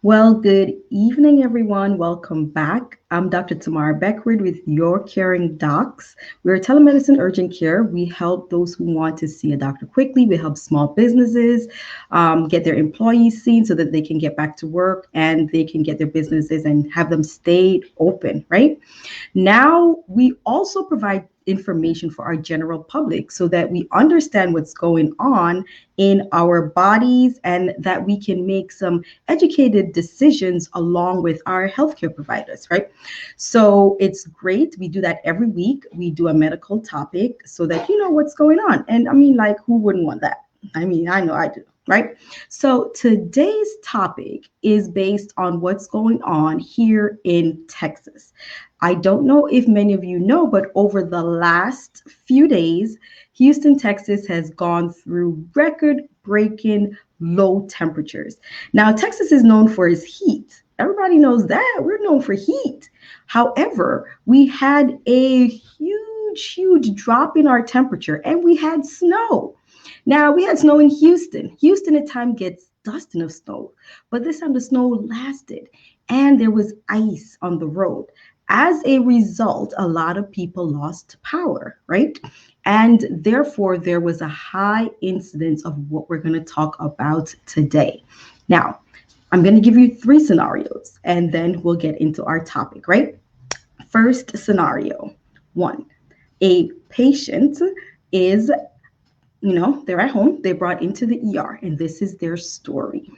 Well, good evening, everyone. Welcome back. I'm Dr. Tamara Beckford with Your Caring Docs. We're telemedicine urgent care. We help those who want to see a doctor quickly. We help small businesses get their employees seen so that they can get back to work and they can get their businesses and have them stay open, right? Now, we also provide information for our general public so that we understand what's going on in our bodies and that we can make some educated decisions along with our healthcare providers, right? So it's great. We do that every week. We do a medical topic so that you know what's going on. And I mean, like, who wouldn't want that? I mean, I know I do, right? So today's topic is based on what's going on here in Texas. I don't know if many of you know, but over the last few days, Houston, Texas has gone through record breaking low temperatures. Now, Texas is known for its heat. Everybody knows that. We're known for heat. However, we had a huge drop in our temperature and we had snow. Now, we had snow in Houston. Houston at times gets dusting of snow, but this time the snow lasted and there was ice on the road. As a result, a lot of people lost power, right? And therefore, there was a high incidence of what we're going to talk about today. Now, I'm going to give you three scenarios and then we'll get into our topic, right? First scenario one, a patient is, they're at home, they brought into the ER, and this is their story.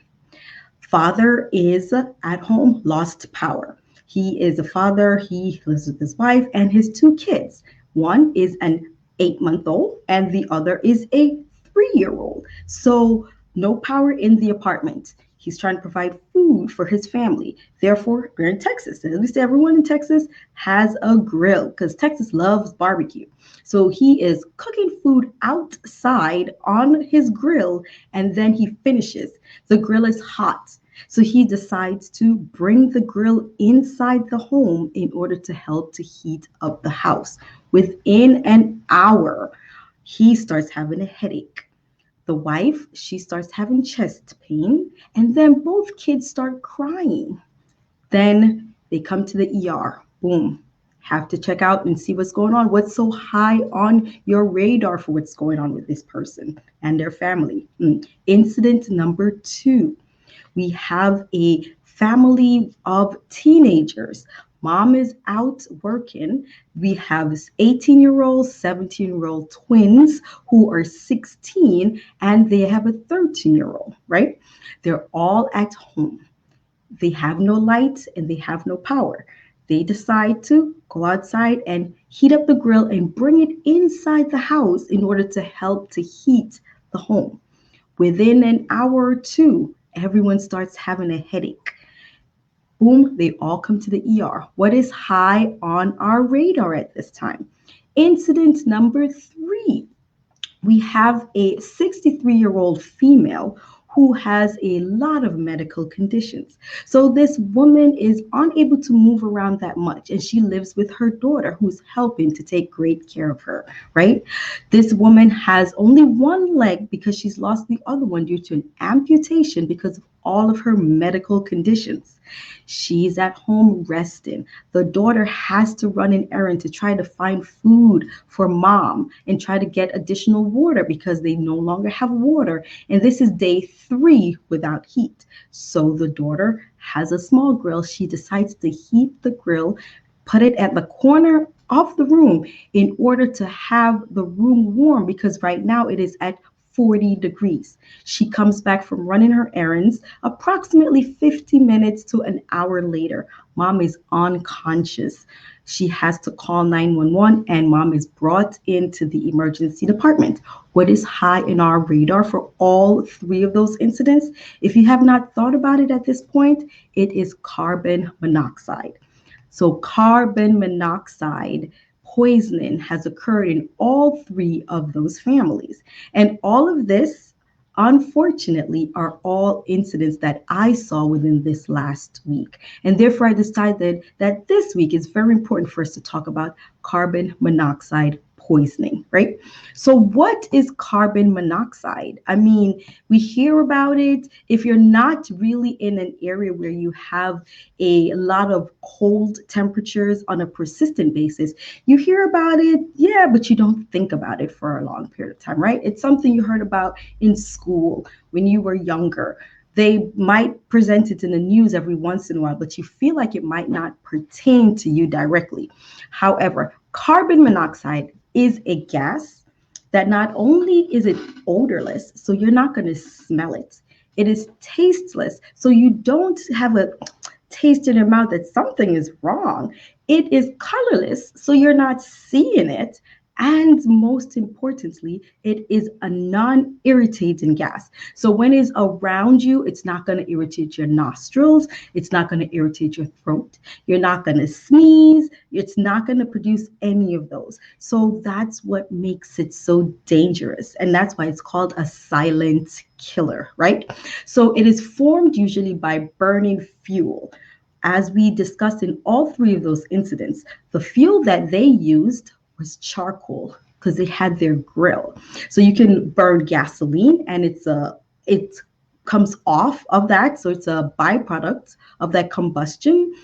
Father is at home, lost power. He is a father, he lives with his wife and his two kids. One is an 8-month old, and the other is a 3-year old. So, no power in the apartment. He's trying to provide food for his family. Therefore, we're in Texas. And at least everyone in Texas has a grill because Texas loves barbecue. So he is cooking food outside on his grill and then he finishes. The grill is hot. So he decides to bring the grill inside the home in order to help to heat up the house. Within an hour, he starts having a headache. The wife, she starts having chest pain, and then both kids start crying. Then they come to the ER. Boom. Have to check out and see what's going on. What's so high on your radar for what's going on with this person and their family? Incident number two, we have a family of teenagers. Mom is out working. We have 18-year-old, 17-year-old twins who are 16, and they have a 13-year-old, right? They're all at home. They have no light and they have no power. They decide to go outside and heat up the grill and bring it inside the house in order to help to heat the home. Within an hour or two, everyone starts having a headache. Boom, they all come to the ER. What is high on our radar at this time? Incident number three, we have a 63-year-old female who has a lot of medical conditions. So this woman is unable to move around that much and she lives with her daughter who's helping to take great care of her, right? This woman has only one leg because she's lost the other one due to an amputation because of all of her medical conditions. She's at home resting. The daughter has to run an errand to try to find food for mom and try to get additional water because they no longer have water. And this is day three without heat. So the daughter has a small grill. She decides to heat the grill, put it at the corner of the room in order to have the room warm because right now it is at 40 degrees. She comes back from running her errands approximately 50 minutes to an hour later. Mom is unconscious. She has to call 911 and mom is brought into the emergency department. What is high in our radar for all three of those incidents? If you have not thought about it at this point, it is carbon monoxide. So carbon monoxide poisoning has occurred in all three of those families. And all of this, unfortunately, are all incidents that I saw within this last week. And therefore, I decided that this week is very important for us to talk about carbon monoxide poisoning, right? So, what is carbon monoxide? I mean, we hear about it. If you're not really in an area where you have a lot of cold temperatures on a persistent basis, you hear about it, yeah, but you don't think about it for a long period of time, right? It's something you heard about in school when you were younger. They might present it in the news every once in a while, but you feel like it might not pertain to you directly. However, carbon monoxide is a gas that not only is it odorless, so you're not going to smell it. It is tasteless, so you don't have a taste in your mouth that something is wrong. It is colorless, so you're not seeing it. And most importantly, it is a non irritating gas. So when it's around you, it's not going to irritate your nostrils. It's not going to irritate your throat. You're not going to sneeze. It's not going to produce any of those. So that's what makes it so dangerous. And that's why it's called a silent killer, right? So it is formed usually by burning fuel. As we discussed in all three of those incidents, the fuel that they used was charcoal because they had their grill. So you can burn gasoline and it comes off of that. So it's a byproduct of that combustion.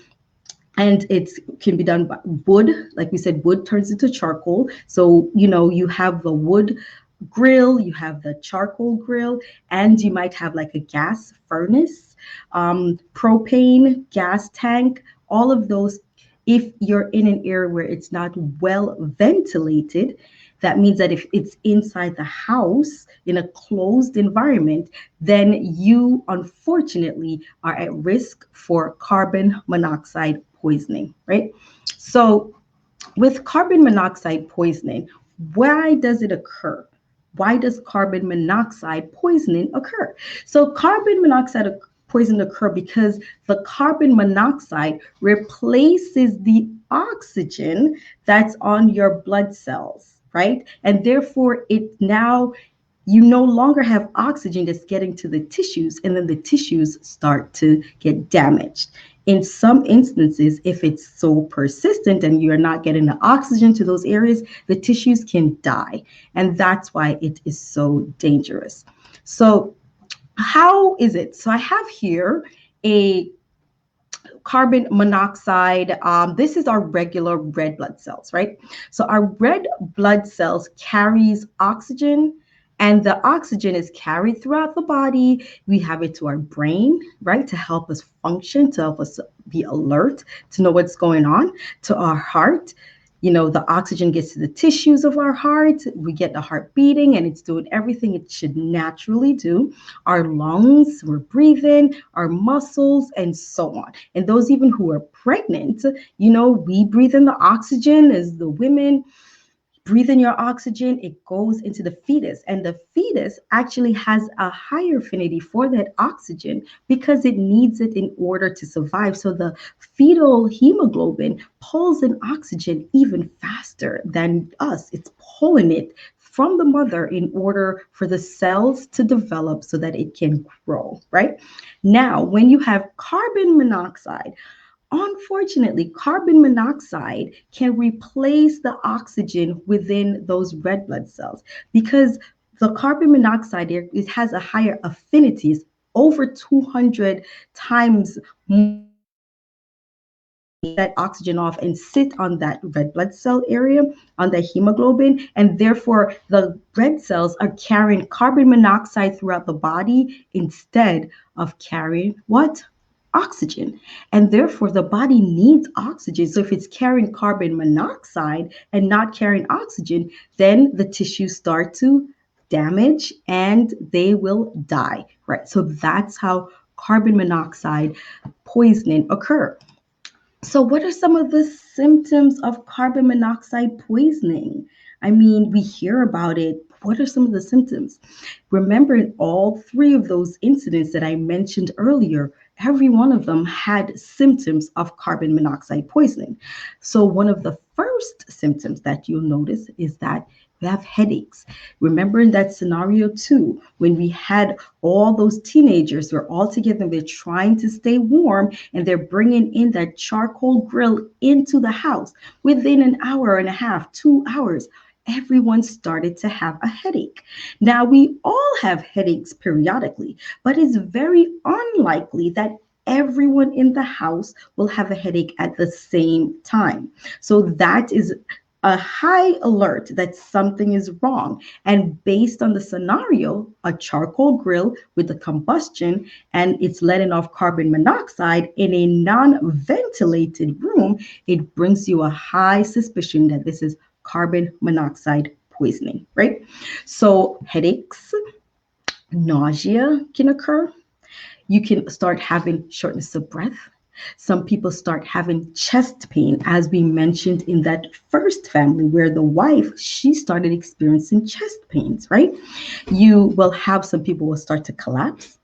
And it can be done by wood. Like we said, wood turns into charcoal. So, you have the wood grill, you have the charcoal grill, and you might have like a gas furnace, propane, gas tank, all of those. If you're in an area where it's not well ventilated, that means that if it's inside the house in a closed environment, then you unfortunately are at risk for carbon monoxide poisoning, right? So, with carbon monoxide poisoning, why does it occur? Why does carbon monoxide poisoning occur? So, carbon monoxide poison occur because the carbon monoxide replaces the oxygen that's on your blood cells, right? And therefore, it now you no longer have oxygen that's getting to the tissues, and then the tissues start to get damaged. In some instances, if it's so persistent and you're not getting the oxygen to those areas, the tissues can die. And that's why it is so dangerous. So, how is it? So, I have here a carbon monoxide. This is our regular red blood cells, right? So our red blood cells carries oxygen, and the oxygen is carried throughout the body. We have it to our brain, right, to help us function, to help us be alert, to know what's going on, to our heart. The oxygen gets to the tissues of our heart. We get the heart beating and it's doing everything it should naturally do. Our lungs, we're breathing, our muscles, and so on. And those even who are pregnant, we breathe in the oxygen as the women breathe in your oxygen, it goes into the fetus. And the fetus actually has a higher affinity for that oxygen because it needs it in order to survive. So the fetal hemoglobin pulls in oxygen even faster than us. It's pulling it from the mother in order for the cells to develop so that it can grow, right? Now, when you have carbon monoxide, unfortunately, carbon monoxide can replace the oxygen within those red blood cells because the carbon monoxide, it has a higher affinity, it's over 200 times more that oxygen off and sit on that red blood cell area, on the hemoglobin, and therefore the red cells are carrying carbon monoxide throughout the body instead of carrying what? Oxygen. And therefore the body needs oxygen. So if it's carrying carbon monoxide and not carrying oxygen, then the tissues start to damage and they will die, right? So that's how carbon monoxide poisoning occur. So, what are some of the symptoms of carbon monoxide poisoning? I mean, we hear about it. What are some of the symptoms? Remember, in all three of those incidents that I mentioned earlier, every one of them had symptoms of carbon monoxide poisoning. So, one of the first symptoms that you'll notice is that you have headaches. Remember in that scenario too, when we had all those teenagers, they're all together, they're trying to stay warm, and they're bringing in that charcoal grill into the house within an hour and a half, 2 hours. everyone started to have a headache. Now, we all have headaches periodically, but it's very unlikely that everyone in the house will have a headache at the same time. So that is a high alert that something is wrong. And based on the scenario, a charcoal grill with the combustion and it's letting off carbon monoxide in a non ventilated room, it brings you a high suspicion that this is carbon monoxide poisoning, right? So, headaches, nausea can occur. You can start having shortness of breath. Some people start having chest pain, as we mentioned in that first family where the wife, she started experiencing chest pains, right? You will have some people will start to collapse,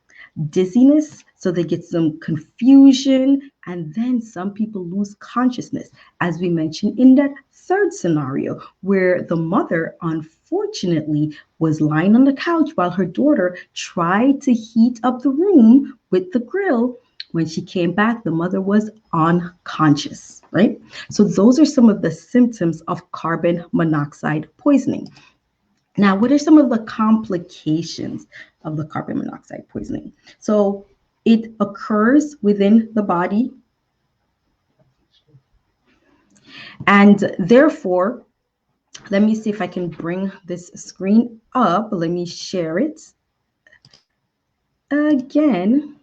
dizziness, so they get some confusion, and then some people lose consciousness, as we mentioned in that third scenario, where the mother unfortunately was lying on the couch while her daughter tried to heat up the room with the grill. When she came back, the mother was unconscious, right? So, those are some of the symptoms of carbon monoxide poisoning. Now, what are some of the complications of the carbon monoxide poisoning? So, it occurs within the body, and therefore, let me see if I can bring this screen up. Let me share it again.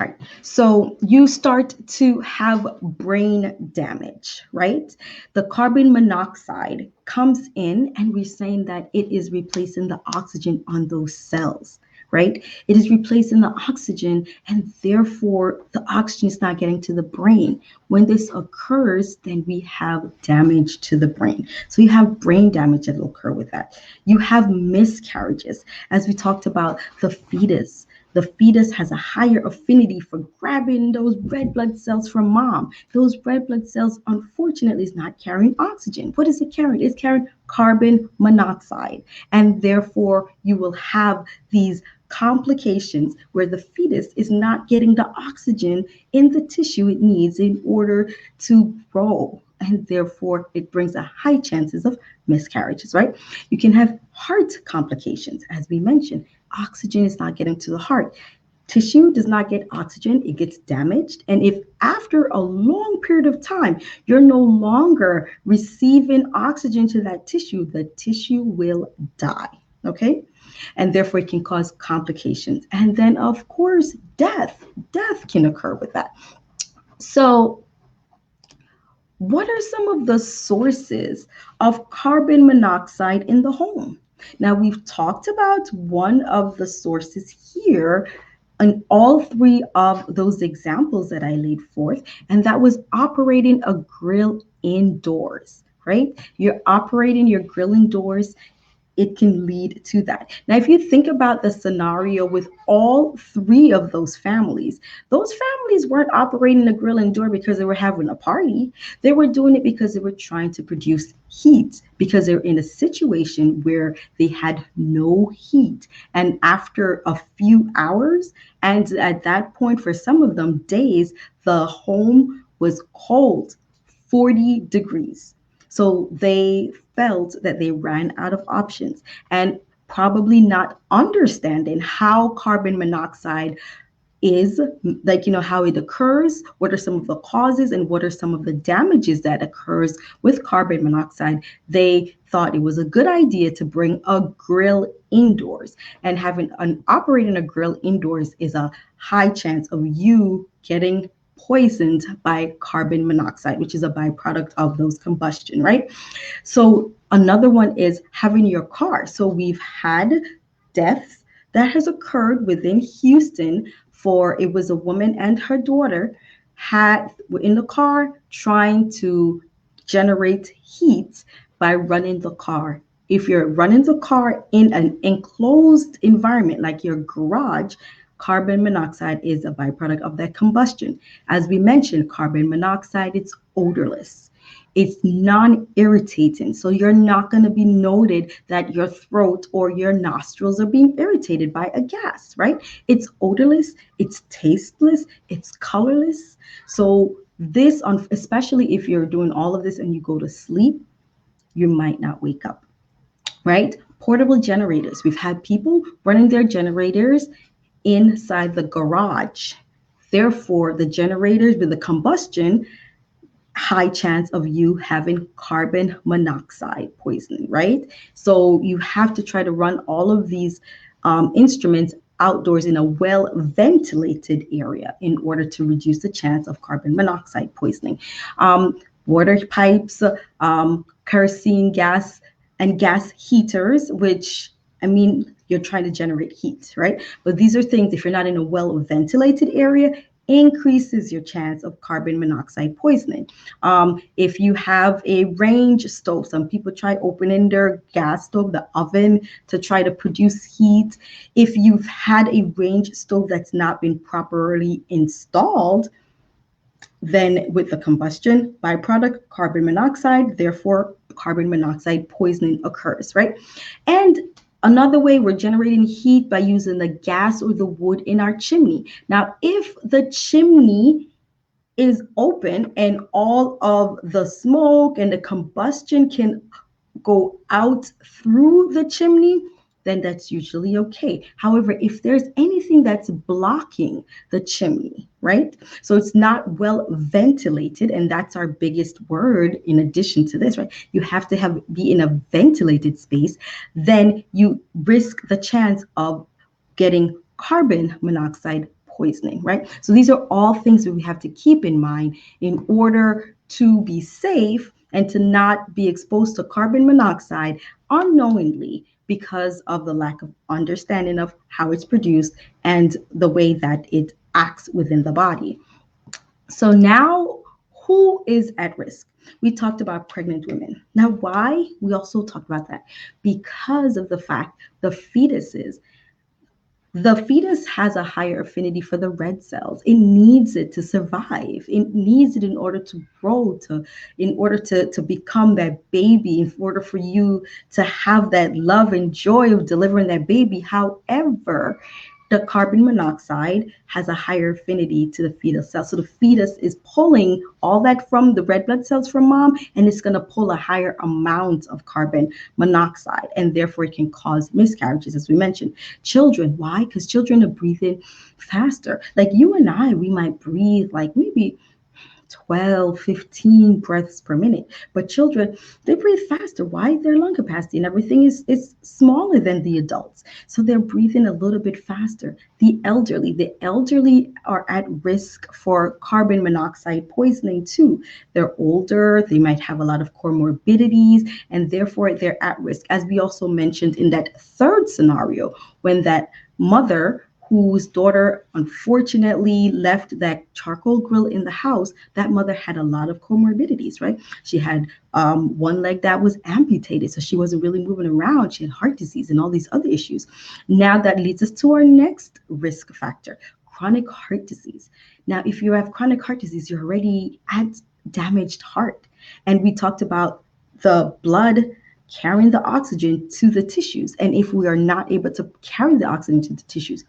All right. So you start to have brain damage, right? The carbon monoxide comes in, and we're saying that it is replacing the oxygen on those cells, right? It is replacing the oxygen, and therefore the oxygen is not getting to the brain. When this occurs, then we have damage to the brain. So you have brain damage that will occur with that. You have miscarriages, as we talked about the fetus. The fetus has a higher affinity for grabbing those red blood cells from mom. Those red blood cells, unfortunately, is not carrying oxygen. What is it carrying? It's carrying carbon monoxide. And therefore, you will have these complications where the fetus is not getting the oxygen in the tissue it needs in order to grow. And therefore, it brings a high chances of miscarriages, right? You can have heart complications, as we mentioned. Oxygen is not getting to the heart. Tissue does not get oxygen, it gets damaged. And if after a long period of time, you're no longer receiving oxygen to that tissue, the tissue will die. Okay? And therefore, it can cause complications. And then, of course, death. Death can occur with that. So, what are some of the sources of carbon monoxide in the home? Now, we've talked about one of the sources here in all three of those examples that I laid forth, and that was operating a grill indoors, right? You're operating your grill indoors, it can lead to that. Now, if you think about the scenario with all three of those families weren't operating the grill indoor because they were having a party. They were doing it because they were trying to produce heat, because they're in a situation where they had no heat. And after a few hours, and at that point, for some of them, days, the home was cold, 40 degrees. So they felt that they ran out of options, and probably not understanding how carbon monoxide is, like, how it occurs, what are some of the causes, and what are some of the damages that occurs with carbon monoxide. They thought it was a good idea to bring a grill indoors, and having an operating a grill indoors is a high chance of you getting poisoned by carbon monoxide, which is a byproduct of those combustion, right? So another one is having your car. So we've had deaths that has occurred within Houston. For it was a woman and her daughter were in the car trying to generate heat by running the car. If you're running the car in an enclosed environment like your garage, carbon monoxide is a byproduct of that combustion. As we mentioned, carbon monoxide, it's odorless. It's non-irritating. So you're not going to be noted that your throat or your nostrils are being irritated by a gas, right? It's odorless, it's tasteless, it's colorless. So this, especially if you're doing all of this and you go to sleep, you might not wake up, right? Portable generators. We've had people running their generators inside the garage. Therefore, the generators with the combustion, high chance of you having carbon monoxide poisoning, right? So you have to try to run all of these instruments outdoors in a well ventilated area in order to reduce the chance of carbon monoxide poisoning. Water pipes, kerosene gas, and gas heaters, which, I mean, you're trying to generate heat, right? But these are things, if you're not in a well ventilated area, increases your chance of carbon monoxide poisoning. If you have a range stove, some people try opening their gas stove, the oven, to try to produce heat. If you've had a range stove that's not been properly installed, then with the combustion byproduct, carbon monoxide, therefore carbon monoxide poisoning occurs, right? And another way, we're generating heat by using the gas or the wood in our chimney. Now, if the chimney is open and all of the smoke and the combustion can go out through the chimney, then that's usually okay. However, if there's anything that's blocking the chimney, right? So it's not well ventilated, and that's our biggest word in addition to this, right? You have to be in a ventilated space, then you risk the chance of getting carbon monoxide poisoning, right? So these are all things that we have to keep in mind in order to be safe and to not be exposed to carbon monoxide unknowingly because of the lack of understanding of how it's produced and the way that it acts within the body. So now, who is at risk? We talked about pregnant women. Now, why? We also talked about that because of the fact the fetus has a higher affinity for the red cells. It needs it to survive. It needs it in order to grow, in order to become that baby, in order for you to have that love and joy of delivering that baby. However, the carbon monoxide has a higher affinity to the fetal cell. So the fetus is pulling all that from the red blood cells from mom, and it's going to pull a higher amount of carbon monoxide, and therefore it can cause miscarriages, as we mentioned. Children, why? Because children are breathing faster. Like you and I, we might breathe like maybe 12, 15 breaths per minute. But children, they breathe faster. Why? Their lung capacity and everything is smaller than the adults. So they're breathing a little bit faster. The elderly are at risk for carbon monoxide poisoning too. They're older, they might have a lot of comorbidities, and therefore they're at risk. As we also mentioned in that third scenario, when that mother whose daughter unfortunately left that charcoal grill in the house, that mother had a lot of comorbidities, right? She had one leg that was amputated, so she wasn't really moving around. She had heart disease and all these other issues. Now that leads us to our next risk factor, chronic heart disease. Now, if you have chronic heart disease, you're already at damaged heart. And we talked about the blood carrying the oxygen to the tissues. And if we are not able to carry the oxygen to the tissues,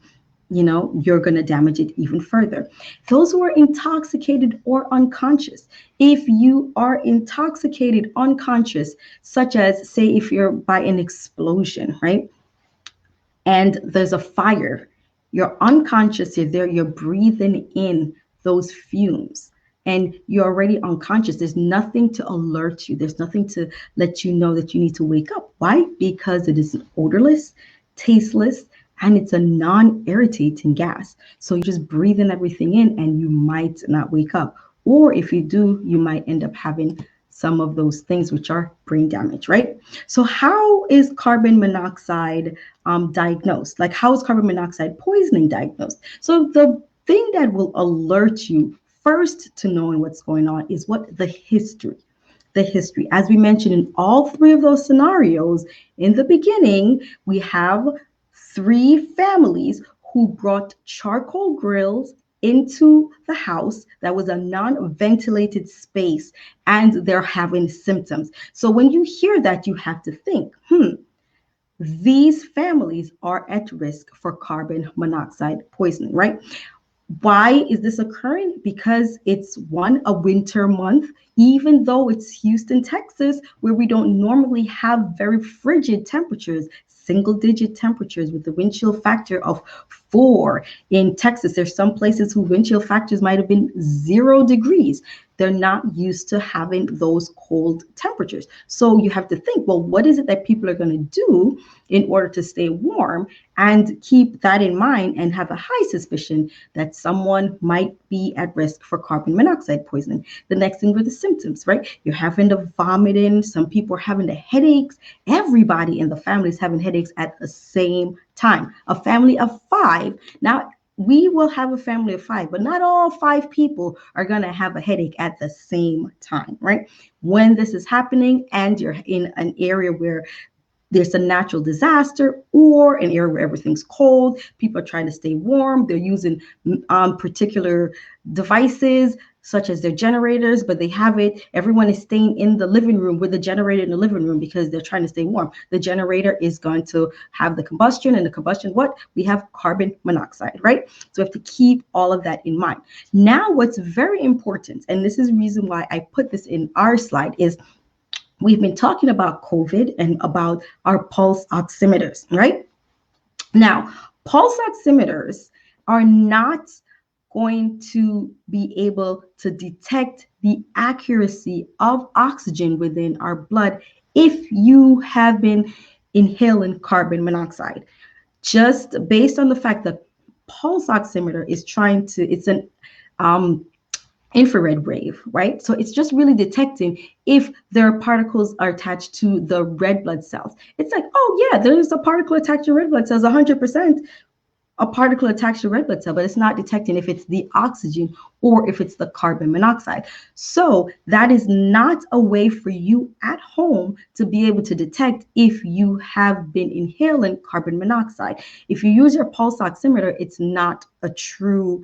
you're going to damage it even further. Those who are intoxicated or unconscious. If you are intoxicated, unconscious, such as, say, if you're by an explosion, right? And there's a fire, you're unconscious, you're there, you're breathing in those fumes. And you're already unconscious. There's nothing to alert you. There's nothing to let you know that you need to wake up. Why? Because it is odorless, tasteless, and it's a non-irritating gas. So you're just breathing everything in and you might not wake up. Or if you do, you might end up having some of those things which are brain damage, right? So how is carbon monoxide diagnosed? Like how is carbon monoxide poisoning diagnosed? So the thing that will alert you first to knowing what's going on is what the history. As we mentioned in all three of those scenarios, in the beginning, we have three families who brought charcoal grills into the house that was a non-ventilated space, and they're having symptoms. So when you hear that, you have to think, these families are at risk for carbon monoxide poisoning, right? Why is this occurring? Because it's one, a winter month, even though it's Houston, Texas, where we don't normally have very frigid temperatures, single digit temperatures with the wind chill factor of 4. In Texas, there's some places whose wind chill factors might have been 0 degrees. They're not used to having those cold temperatures. So you have to think, well, what is it that people are going to do in order to stay warm, and keep that in mind and have a high suspicion that someone might be at risk for carbon monoxide poisoning. The next thing were the symptoms, right? You're having the vomiting, some people are having the headaches. Everybody in the family is having headaches at the same time. A family of 5. Now, we will have a family of 5, but not all 5 people are going to have a headache at the same time, right? When this is happening and you're in an area where there's a natural disaster or an area where everything's cold, people are trying to stay warm, they're using particular devices such as their generators, but they have it, everyone is staying in the living room with the generator in the living room because they're trying to stay warm. The generator is going to have the combustion, and the combustion, what? We have carbon monoxide, right? So we have to keep all of that in mind. Now, what's very important, and this is the reason why I put this in our slide, is we've been talking about COVID and about our pulse oximeters, right? Now, pulse oximeters are not going to be able to detect the accuracy of oxygen within our blood if you have been inhaling carbon monoxide. Just based on the fact that pulse oximeter is trying to, it's an infrared wave, right? So it's just really detecting if their particles are attached to the red blood cells. It's like, oh yeah, there's a particle attached to red blood cells, 100% a particle attached to a red blood cell, but it's not detecting if it's the oxygen or if it's the carbon monoxide. So that is not a way for you at home to be able to detect if you have been inhaling carbon monoxide. If you use your pulse oximeter, it's not a true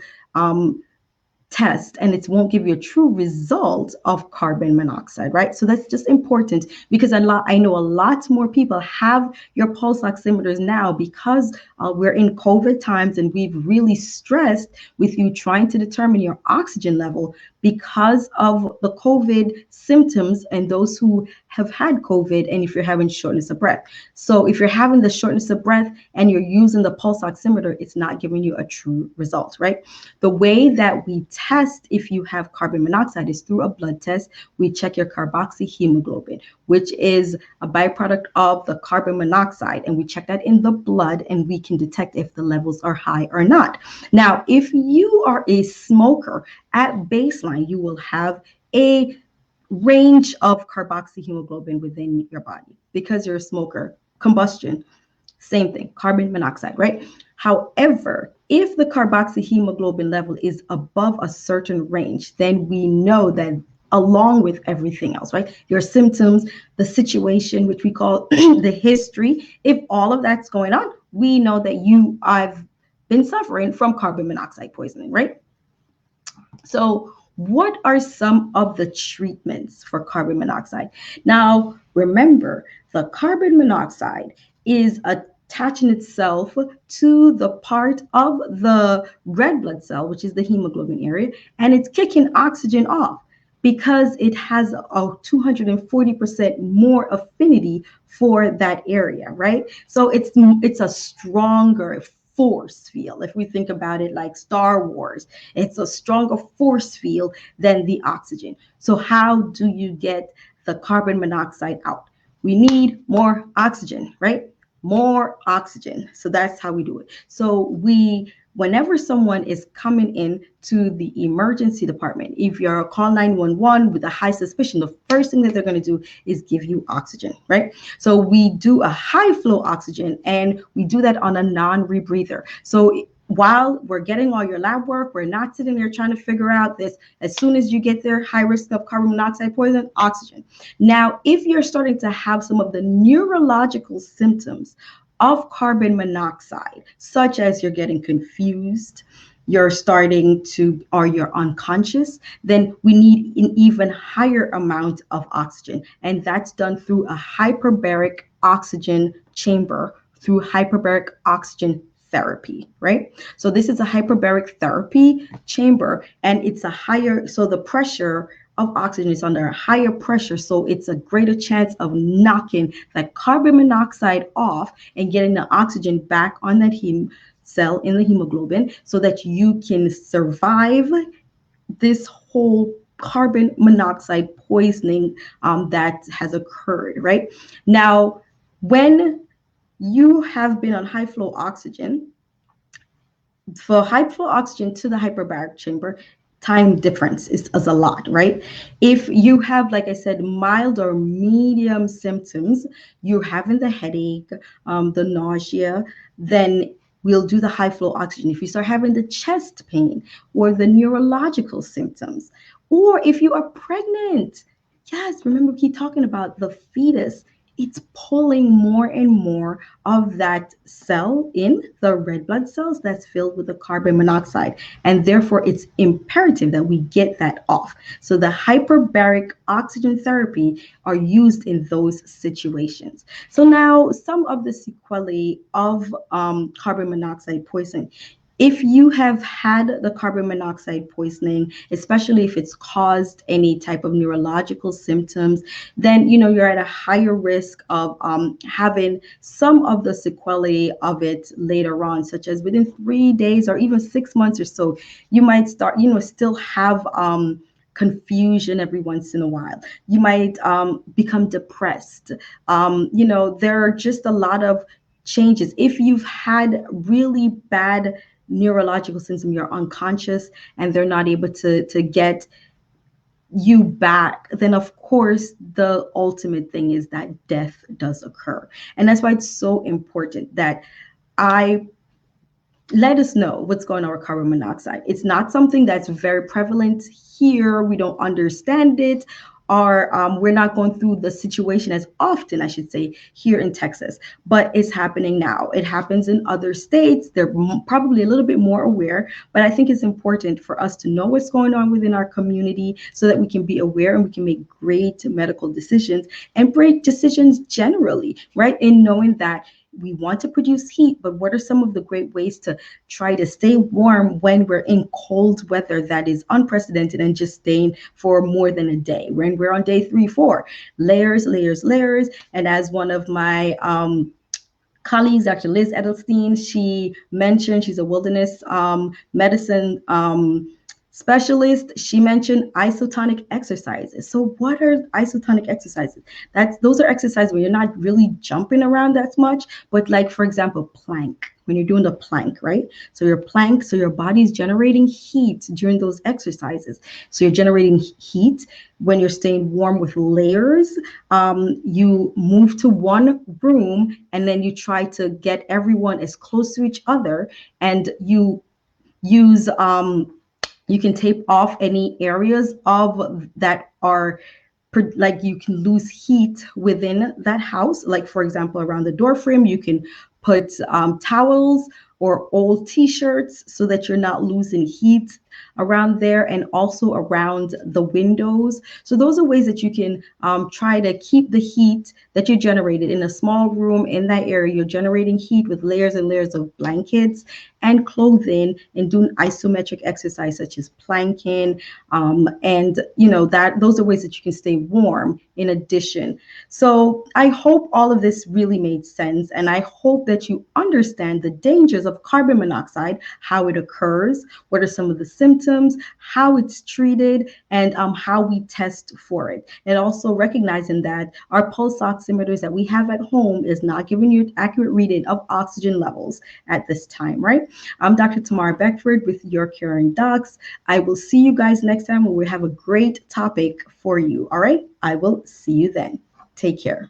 test, and it won't give you a true result of carbon monoxide, right? So that's just important, because I know a lot more people have your pulse oximeters now because we're in COVID times, and we've really stressed with you trying to determine your oxygen level because of the COVID symptoms and those who have had COVID, and if you're having shortness of breath. So if you're having the shortness of breath and you're using the pulse oximeter, it's not giving you a true result, right? The way that we test if you have carbon monoxide is through a blood test. We check your carboxyhemoglobin, which is a byproduct of the carbon monoxide, and we check that in the blood, and we can detect if the levels are high or not. Now, if you are a smoker, at baseline, you will have a range of carboxyhemoglobin within your body because you're a smoker. Combustion, same thing, carbon monoxide, right? However, if the carboxyhemoglobin level is above a certain range, then we know that along with everything else, right? Your symptoms, the situation, which we call the history, if all of that's going on, we know that you have been suffering from carbon monoxide poisoning, right? So what are some of the treatments for carbon monoxide? Now, remember, the carbon monoxide is attaching itself to the part of the red blood cell, which is the hemoglobin area, and it's kicking oxygen off because it has a 240% more affinity for that area, right? So it's a stronger force field. If we think about it like Star Wars, it's a stronger force field than the oxygen. So how do you get the carbon monoxide out? We need more oxygen, right? More oxygen. So that's how we do it. So whenever someone is coming in to the emergency department, if you're call 911 with a high suspicion, the first thing that they're going to do is give you oxygen, right? So we do a high flow oxygen, and we do that on a non-rebreather. So while we're getting all your lab work, we're not sitting there trying to figure out this. As soon as you get there, high risk of carbon monoxide poison, oxygen. Now, if you're starting to have some of the neurological symptoms of carbon monoxide, such as you're getting confused, you're starting to, or you're unconscious, then we need an even higher amount of oxygen. And that's done through a hyperbaric oxygen chamber, through hyperbaric oxygen therapy, right? So this is a hyperbaric therapy chamber, and it's a higher, so the pressure of oxygen is under a higher pressure, so it's a greater chance of knocking that carbon monoxide off and getting the oxygen back on that cell in the hemoglobin, so that you can survive this whole carbon monoxide poisoning that has occurred, right? Now, when you have been on high flow oxygen, for high flow oxygen to the hyperbaric chamber, time difference is a lot, right? If you have, like I said, mild or medium symptoms, you're having the headache, the nausea, then we'll do the high flow oxygen. If you start having the chest pain or the neurological symptoms, or if you are pregnant, yes, remember, keep talking about the fetus. It's pulling more and more of that cell in the red blood cells that's filled with the carbon monoxide. And therefore, it's imperative that we get that off. So the hyperbaric oxygen therapy are used in those situations. So now some of the sequelae of carbon monoxide poisoning. If you have had the carbon monoxide poisoning, especially if it's caused any type of neurological symptoms, then you're at a higher risk of having some of the sequelae of it later on, such as within 3 days or even 6 months or so. You might start, still have confusion every once in a while. You might become depressed. There are just a lot of changes. If you've had really bad neurological symptom, you're unconscious, and they're not able to get you back, then of course the ultimate thing is that death does occur. And that's why it's so important that I let us know what's going on with carbon monoxide. It's not something that's very prevalent here. We don't understand it, or we're not going through the situation as often, I should say, here in Texas. But it's happening now. It happens in other states. They're probably a little bit more aware, but I think it's important for us to know what's going on within our community so that we can be aware and we can make great medical decisions and great decisions generally, right? In knowing that we want to produce heat, but what are some of the great ways to try to stay warm when we're in cold weather that is unprecedented and just staying for more than a day? When we're on day 3, 4, layers, layers, layers. And as one of my colleagues, Dr. Liz Edelstein, she mentioned, she's a wilderness medicine specialist. She mentioned isotonic exercises. So what are isotonic exercises? Those are exercises where you're not really jumping around that much, but like, for example, plank. When you're doing the plank, right? So your plank, so your body's generating heat during those exercises. So you're generating heat when you're staying warm with layers. You move to one room and then you try to get everyone as close to each other, and you use you can tape off any areas of that are like you can lose heat within that house. Like, for example, around the door frame, you can put towels or old t-shirts so that you're not losing heat around there, and also around the windows. So those are ways that you can try to keep the heat that you generated in a small room. In that area, you're generating heat with layers and layers of blankets and clothing, and doing isometric exercise such as planking, and that those are ways that you can stay warm in addition. So I hope all of this really made sense, and I hope that you understand the dangers of carbon monoxide, how it occurs, what are some of the symptoms, how it's treated, and how we test for it. And also recognizing that our pulse oximeters that we have at home is not giving you an accurate reading of oxygen levels at this time, right? I'm Dr. Tamara Beckford with Your Caring Docs. I will see you guys next time when we have a great topic for you. All right, I will see you then. Take care.